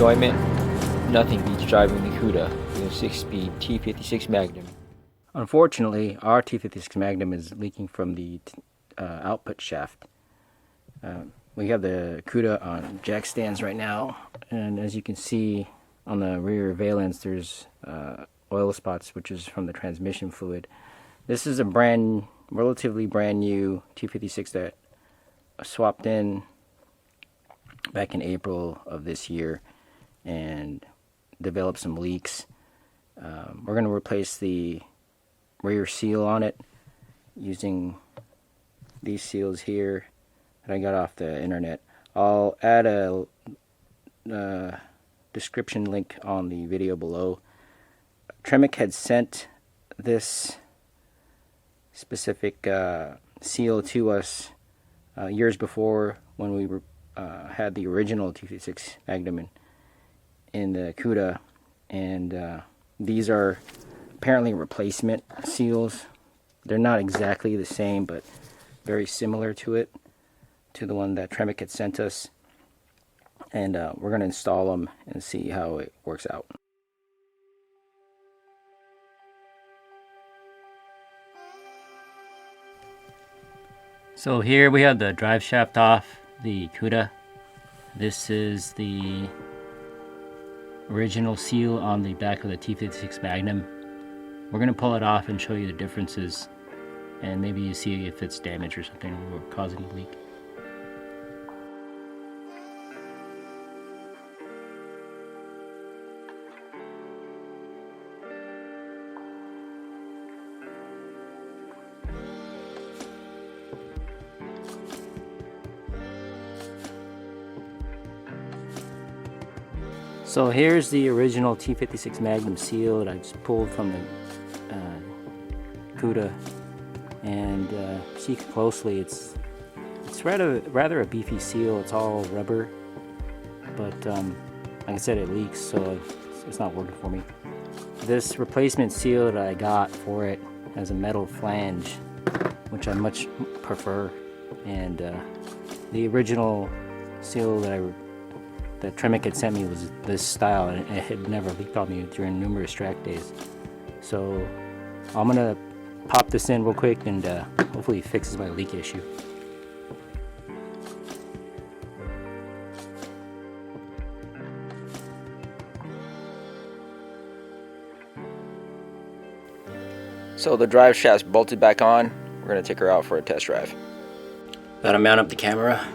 enjoyment, nothing beats driving the Cuda with a 6-speed T56 Magnum. Unfortunately, our T56 Magnum is leaking from the output shaft. We have the Cuda on jack stands right now, and as you can see on the rear valence, there's oil spots, which is from the transmission fluid. This is a relatively brand new T56 that I swapped in back in April of this year and developed some leaks. We're going to replace the rear seal on it using these seals here that I got off the internet. I'll add a description link on the video below. Tremec had sent this specific seal to us years before when we had the original T56 Magnum in the Cuda, and these are apparently replacement seals. They're not exactly the same, but very similar to it, to the one that Tremec had sent us. And we're going to install them and see how it works out. So here we have the drive shaft off the Cuda. This is the original seal on the back of the T56 Magnum. We're going to pull it off and show you the differences, and maybe you see if it's damaged or something or causing a leak. So here's the original T56 Magnum seal that I just pulled from the Cuda, and see closely, it's rather a beefy seal. It's all rubber, but like I said, it leaks, so it's not working for me. This replacement seal that I got for it has a metal flange, which I much prefer, and the original seal that Tremec had sent me was this style, and it had never leaked on me during numerous track days. So I'm gonna pop this in real quick, and hopefully it fixes my leak issue. So the drive shaft's bolted back on. We're going to take her out for a test drive. Gotta mount up the camera.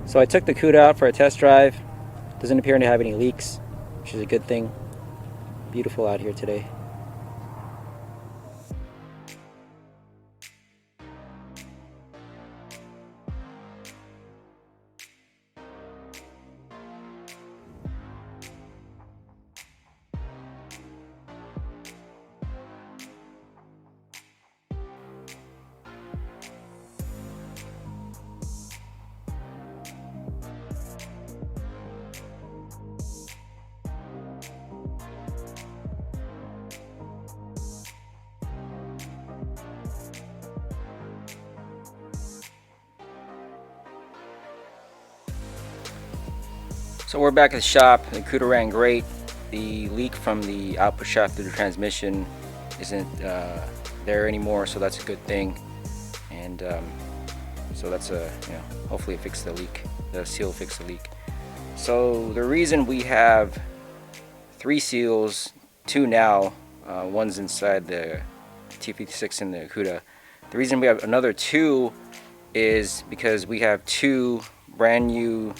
So I took the Cuda out for a test drive. Doesn't appear to have any leaks, which is a good thing. Beautiful out here today. So we're back at the shop. The Cuda ran great. The leak from the output shaft of the transmission isn't there anymore, so that's a good thing. And so that's hopefully it fixed the leak. The seal fixed the leak. So the reason we have 3 seals, 2 now, one's inside the T56 and the Cuda. The reason we have another 2 is because we have 2 brand new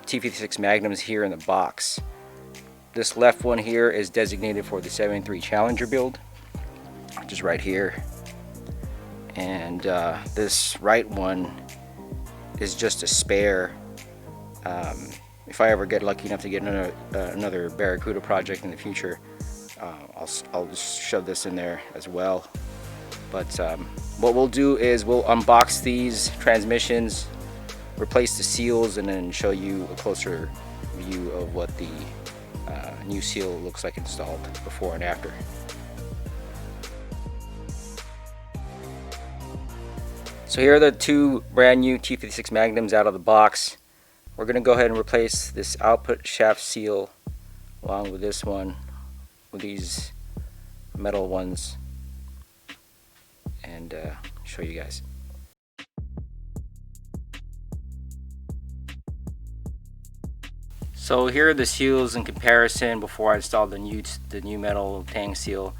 T56 Magnums here in the box. This left one here is designated for the 73 Challenger build, which is right here. And this right one is just a spare. If I ever get lucky enough to get another Barracuda project in the future, I'll just shove this in there as well. But what we'll do is we'll unbox these transmissions, replace the seals, and then show you a closer view of what the new seal looks like installed before and after. So here are the 2 brand new T56 Magnums out of the box. We're going to go ahead and replace this output shaft seal along with this one with these metal ones, and show you guys. So here are the seals in comparison before I installed the new metal tang seal.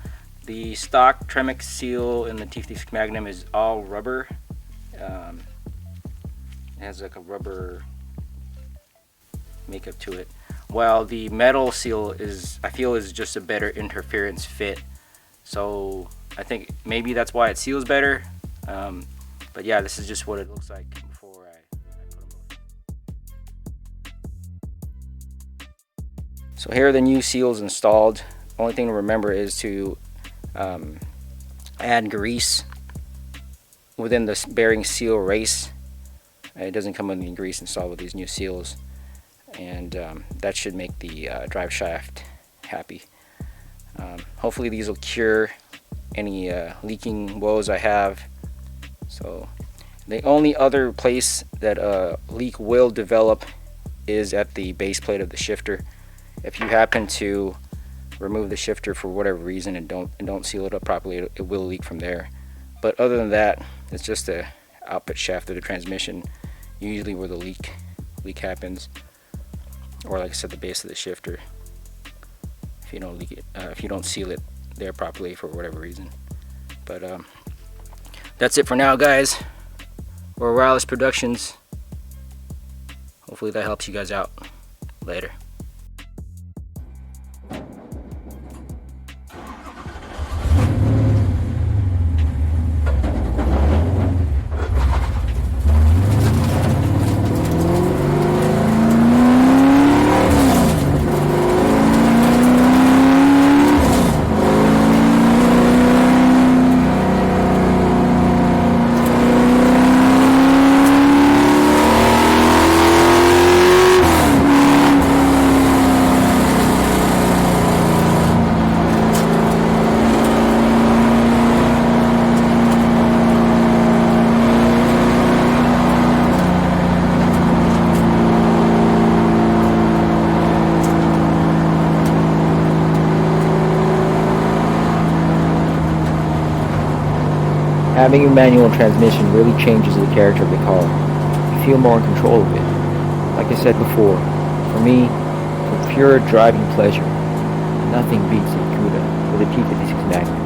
The stock Tremec seal in the T56 Magnum is all rubber. It has like a rubber makeup to it, while the metal seal I feel is just a better interference fit. So I think maybe that's why it seals better. But yeah, this is just what it looks like before I put them on. So here are the new seals installed. Only thing to remember is to add grease within the bearing seal race. It doesn't come with any grease installed with these new seals, and that should make the drive shaft happy. Hopefully these will cure any leaking woes I have. So the only other place that a leak will develop is at the base plate of the shifter. If you happen to remove the shifter for whatever reason and don't seal it up properly, it will leak from there. But other than that, it's just the output shaft of the transmission, usually where the leak happens, or like I said, the base of the shifter. If you don't leak it, if you don't seal it there properly for whatever reason. But that's it for now, guys. We're Wireless Productions. Hopefully that helps you guys out. Later. Having a manual transmission really changes the character of the car. You feel more in control of it. Like I said before, for me, for pure driving pleasure, nothing beats a Cuda with a T56 Magnum.